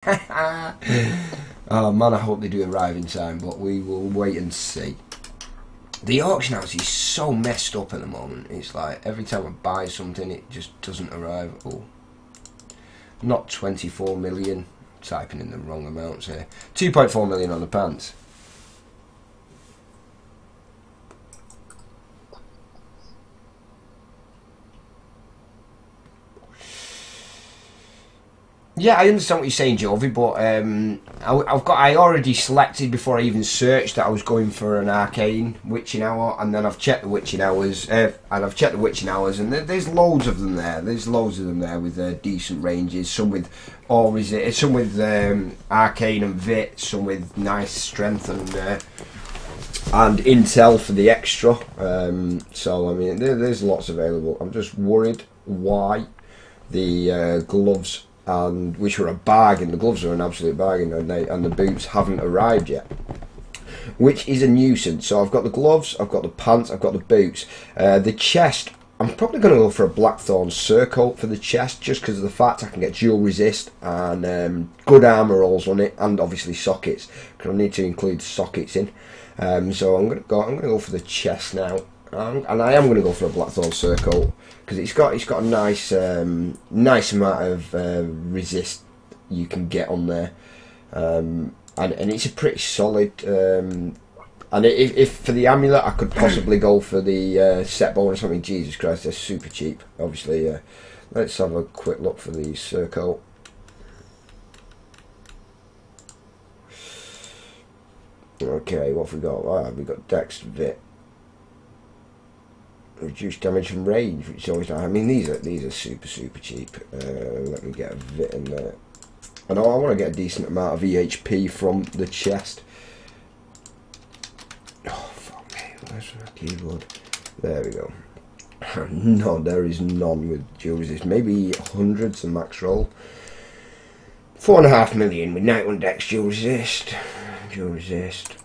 Oh man, I hope they do arrive in time, but we will wait and see. The auction house is so messed up at the moment. It's like every time I buy something, it just doesn't arrive. Oh, not 24 million. Typing in the wrong amounts here. 2.4 million on the pants. Yeah, I understand what you're saying, Jovi, but I already selected before I even searched that I was going for an arcane witching hour, and then I've checked the witching hours, and there's loads of them there. There's loads of them there with decent ranges. Some with some with arcane and vit, some with nice strength and intel for the extra. So I mean, there's lots available. I'm just worried why the gloves, and which were a bargain. The gloves are an absolute bargain, and the boots haven't arrived yet, which is a nuisance. So I've got the gloves, I've got the pants, I've got the boots. The chest, I'm probably going to go for a Blackthorn Surcoat for the chest, just because of the fact I can get dual resist and good armour rolls on it, and obviously sockets, because I need to include sockets in. So I'm going to go for the chest now. And I am going to go for a Blackthorn Surcoat because it's got a nice nice amount of resist you can get on there, and it's a pretty solid. And if for the amulet, I could possibly go for the set bone or something. Jesus Christ, they're super cheap. Obviously, let's have a quick look for the Surcoat. Okay, what have we got? We've got Dex Vit. Reduced damage and range, which is always nice. I mean, these are super cheap. Let me get a Vit in there. I know I want to get a decent amount of EHP from the chest. Oh fuck me! Where's my keyboard? There we go. No, there is none with dual resist. Maybe hundreds of max roll. 4.5 million with 91 dex dual resist. Dual resist.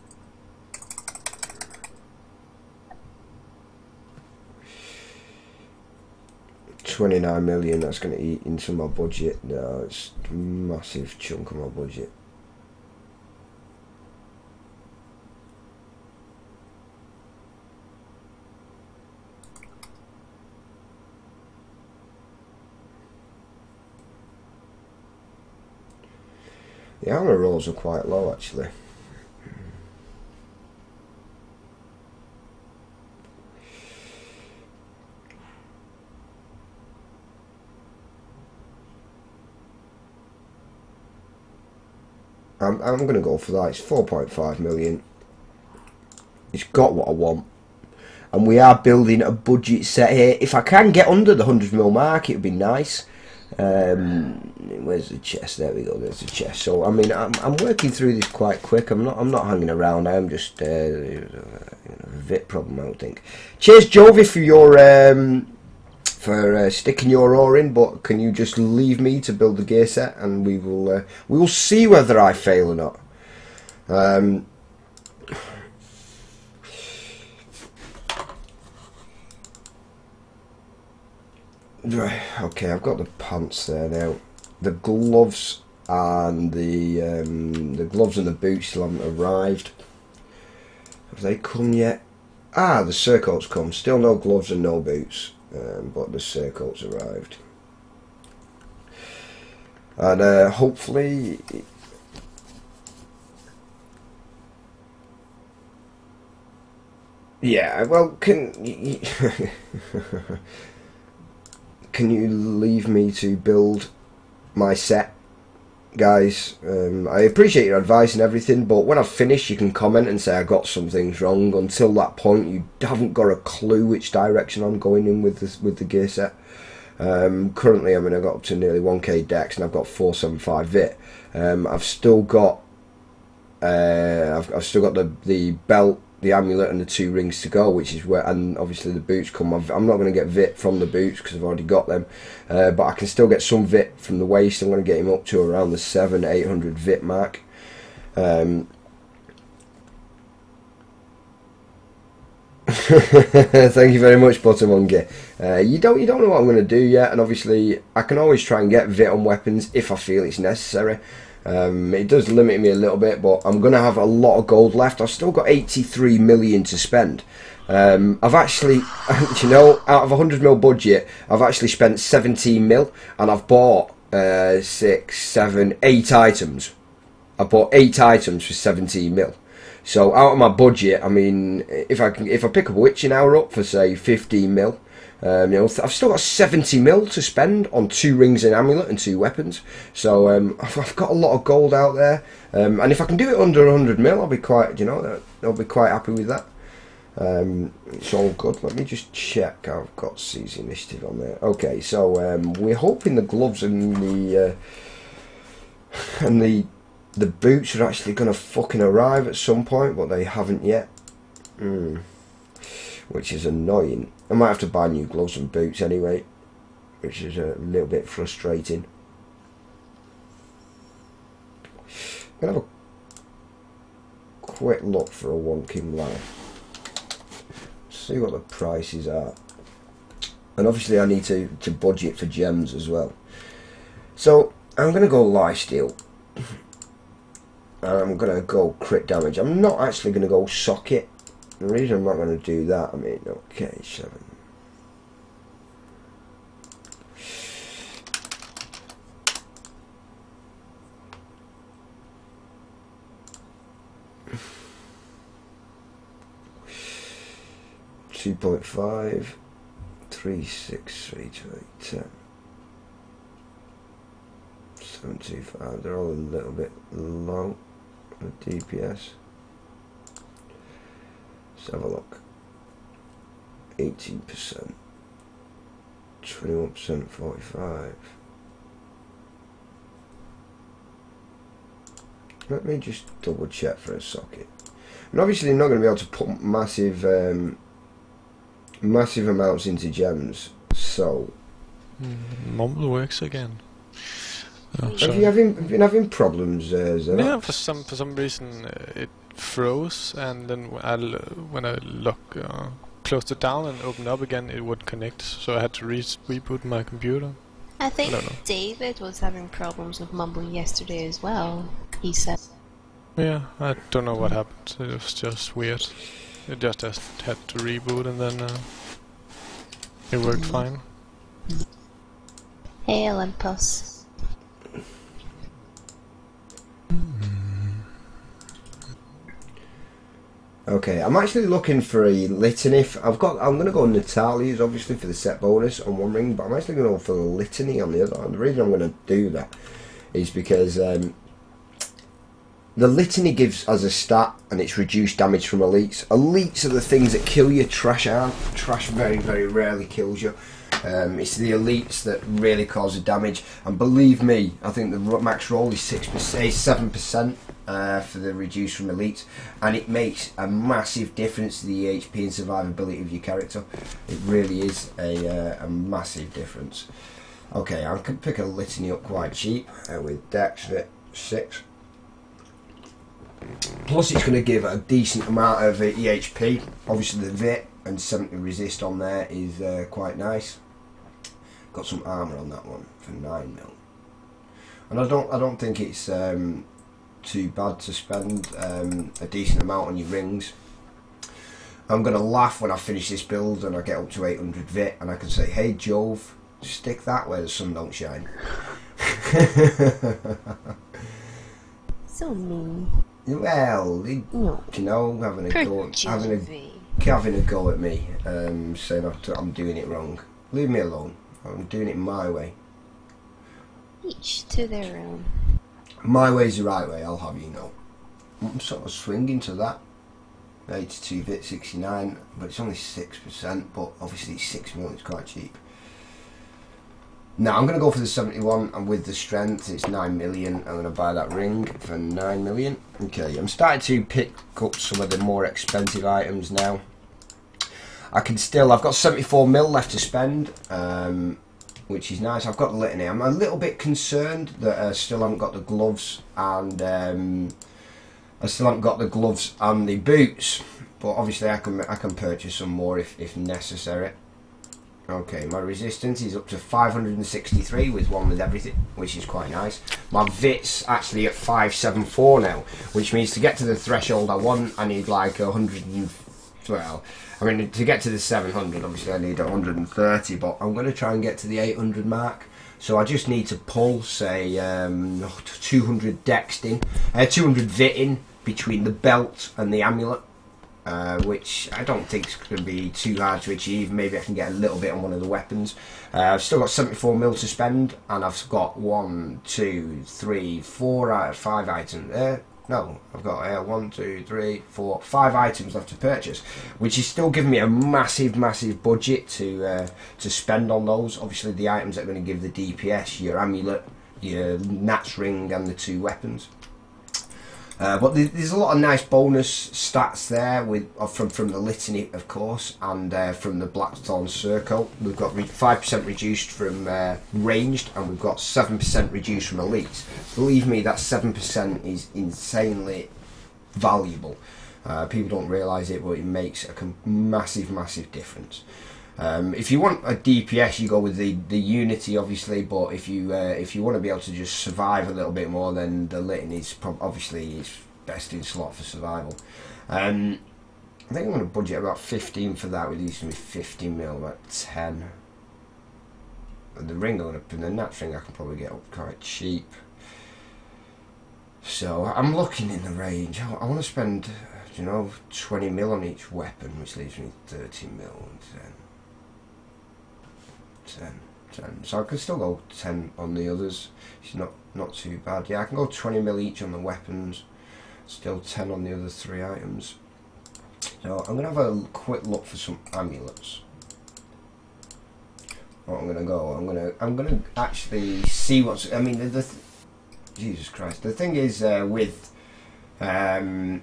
29 million, that's going to eat into my budget. No, it's a massive chunk of my budget. The armor rolls are quite low actually. I'm going to go for that. It's 4.5 million. It's got what I want. And we are building a budget set here. If I can get under the 100 mil mark, it would be nice. Where's the chest? There we go. There's the chest. So I mean, I'm working through this quite quick. I'm not hanging around. I'm just a Vit problem, I don't think. Cheers, Jovi, for your sticking your ore in, but can you just leave me to build the gear set, and we will see whether I fail or not. Right, okay, I've got the pants there now. The gloves and the gloves and the boots still haven't arrived. Have they come yet? Ah, the Surcoat's come. Still no gloves and no boots. But the Surcoat's arrived, and hopefully, yeah. Well, can you leave me to build my set, guys? I appreciate your advice and everything, but when I've finished, you can comment and say I got some things wrong. Until that point, you haven't got a clue which direction I'm going in with the gear set. Currently, I mean, I got up to nearly 1k dex, and I've got 475 vit. I've still got the belt, the amulet, and the 2 rings to go, which is where, and obviously the boots come. I'm not going to get vit from the boots because I've already got them, but I can still get some vit from the waist. I'm going to get him up to around the 700-800 vit mark. Thank you very much, Buttermonkey. You don't know what I'm going to do yet, and obviously I can always try and get vit on weapons if I feel it's necessary. It does limit me a little bit, but I'm going to have a lot of gold left. I've still got 83 million to spend. I've actually, you know, out of a 100 mil budget, I've actually spent 17 mil, and I've bought 6, 7, 8 items. I bought 8 items for 17 mil. So out of my budget, I mean, if I pick a witching hour up for say 15 mil, you know, I've still got 70 mil to spend on 2 rings and amulet and 2 weapons. So I've got a lot of gold out there, and if I can do it under 100 mil, I'll be quite, you know, I'll be quite happy with that. It's all good. Let me just check. I've got Seize Initiative on there. Okay, so we're hoping the gloves and the boots are actually going to fucking arrive at some point, but they haven't yet. Which is annoying. I might have to buy new gloves and boots anyway, which is a little bit frustrating. I'm going to have a quick look for a One King Life. See what the prices are. And obviously I need to budget for gems as well. So I'm going to go lifesteal. I'm going to go crit damage. I'm not actually going to go socket. The reason I'm not going to do that, I mean, okay, 7. .5, 3, 6, 3, 2, 8, 10. 7, 2, 5. They're all a little bit low. The DPS. Let's have a look. 18%, 21%, 45. Let me just double check for a socket. And obviously I'm not going to be able to put massive amounts into gems, so Mumble works again. Oh, have you been having problems, Zerk? Yeah, for some reason it froze, and then when I closed it down and opened up again, it would connect. So I had to reboot my computer. I think David was having problems with Mumble yesterday as well. He said. Yeah, I don't know what happened. It was just weird. It just had to reboot, and then it worked fine. Hey, Olympus. Okay, I'm actually looking for a litany. I'm going to go Natalia's obviously for the set bonus on one ring, but I'm actually going to go for the litany on the other. And the reason I'm going to do that is because the litany gives as a stat, and it's reduced damage from elites. Elites are the things that kill you. Trash aren't. Trash very, very rarely kills you. It's the elites that really cause the damage. And believe me, I think the max roll is 7% for the reduced from elites, and it makes a massive difference to the HP and survivability of your character. It really is a massive difference. Okay, I can pick a litany up quite cheap with Dex Fit 6. Plus it's going to give a decent amount of EHP. Obviously the Vit and 70 resist on there is quite nice. Got some armour on that one for 9 mil. And I don't think it's too bad to spend a decent amount on your rings. I'm going to laugh when I finish this build and I get up to 800 Vit and I can say, hey Jove, stick that where the sun don't shine. So mean. Well, you know, having a go at me, saying I'm doing it wrong. Leave me alone. I'm doing it my way. Each to their own. My way's the right way, I'll have you know. I'm sort of swinging to that. 82 Vit, 69, but it's only 6%, but obviously it's 6 mil, it's quite cheap. Now I'm going to go for the 71, and with the strength it's 9 million. I'm going to buy that ring for 9 million. Okay, I'm starting to pick up some of the more expensive items now. I've got 74 mil left to spend, which is nice. I've got the litany. I'm a little bit concerned that I still haven't got the gloves and the boots, but obviously I can purchase some more if necessary. Okay, my resistance is up to 563 with one with everything, which is quite nice. My VIT's actually at 574 now, which means to get to the threshold I want, I need like 100 and... Well, I mean, to get to the 700, obviously I need 130, but I'm going to try and get to the 800 mark. So I just need to pull, say, 200 dexed in, 200 VIT in between the belt and the amulet. Which I don't think is going to be too hard to achieve. Maybe I can get a little bit on one of the weapons. I've still got 74 mil to spend, and I've got 1, 2, 3, 4 out of 5 items there. No, I've got 1, 2, 3, 4, 5 items left to purchase, which is still giving me a massive budget to spend on those. Obviously, the items that are going to give the DPS, your amulet, your Nats ring, and the 2 weapons. But there's a lot of nice bonus stats there with from the litany, of course, and from the Blackthorn Circle. We've got 5% reduced from ranged, and we've got 7% reduced from elites. Believe me, that 7% is insanely valuable. People don't realise it, but it makes a massive difference. If you want a DPS, you go with the Unity, obviously. But if you want to be able to just survive a little bit more, then the Litany is obviously is best in slot for survival. I think I'm going to budget about 15 for that. With using 50 mil, about 10. And the ring, the Nat ring, I can probably get up quite cheap. So I'm looking in the range. I want to spend, 20 mil on each weapon, which leaves me 30 mil and 10. So I can still go 10 on the others. It's not too bad. Yeah, I can go 20 mil each on the weapons. Still 10 on the other 3 items. So I'm gonna have a quick look for some amulets. What I'm gonna go. I'm gonna actually see what's. I mean, Jesus Christ. The thing is with I'm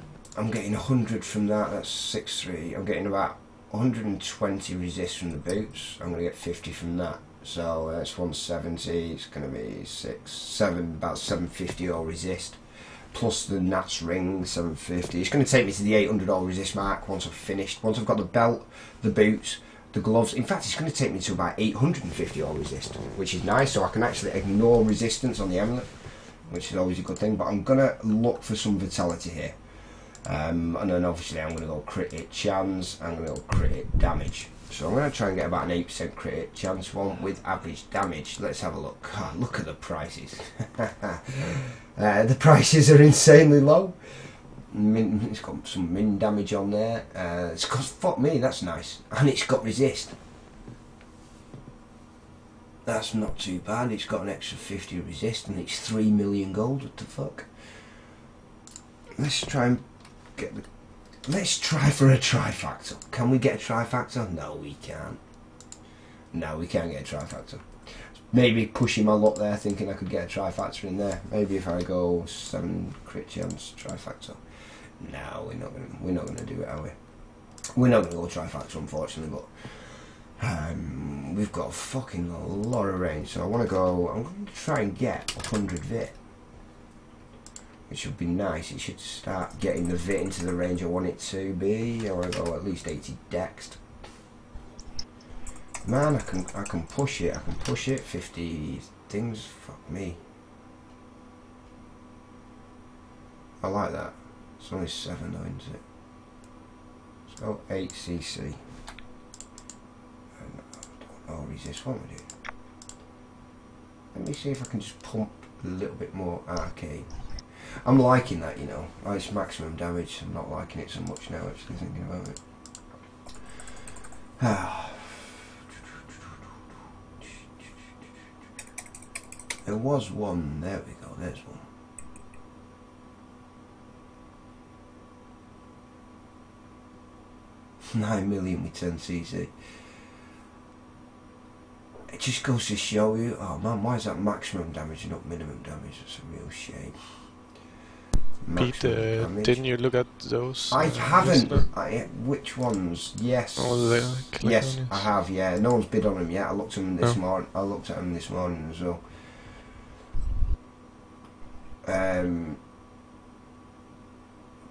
getting 100 from that. That's 6-3. I'm getting about 120 resist from the boots. I'm going to get 50 from that. So that's 170. It's going to be about 750 all resist. Plus the Nats ring, 750. It's going to take me to the 800 all resist mark once I've finished. Once I've got the belt, the boots, the gloves. In fact, it's going to take me to about 850 all resist, which is nice. So I can actually ignore resistance on the amulet, which is always a good thing. But I'm going to look for some vitality here. And then obviously I'm going to go crit hit chance, I'm going to go crit hit damage. So I'm going to try and get about an 8% crit hit chance one with average damage. Let's have a look. Oh, look at the prices. The prices are insanely low. It's got some min damage on there. It's got, fuck me, that's nice. And it's got resist. That's not too bad. It's got an extra 50 resist and it's 3 million gold. What the fuck? Let's try and let's try for a trifactor. Can we get a trifactor? No, we can't. No, we can't get a trifactor. Maybe pushing my luck there, thinking I could get a trifactor in there. Maybe if I go 7 crit chance trifactor. No, we're not gonna do it, are we? We're not gonna go trifactor, unfortunately. But we've got a fucking lot of range, so I'm going to try and get 100 VIT. It should be nice. It should start getting the VIT into the range I want it to be. I want to go at least 80 dexed. Man, I can push it. I can push it. 50 things. Fuck me. I like that. It's only 7 though, isn't it? Let's go 8 CC. Oh, resist. What am I doing? Let me see if I can just pump a little bit more arcane. I'm liking that, Oh, it's maximum damage. I'm not liking it so much now, actually, thinking about it. There was one. There we go. There's one. $9 million with 10 CC. It just goes to show you. Oh man, why is that maximum damage and not minimum damage? That's a real shame. Pete, didn't you look at those? I haven't. Which ones? Yes. Oh, yes, I have. Yeah, no one's bid on them yet. I looked at them this morning. I looked at them this morning as well.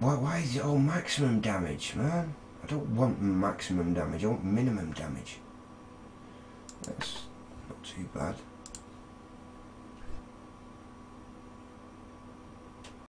Why is it all maximum damage, man? I don't want maximum damage. I want minimum damage. That's not too bad.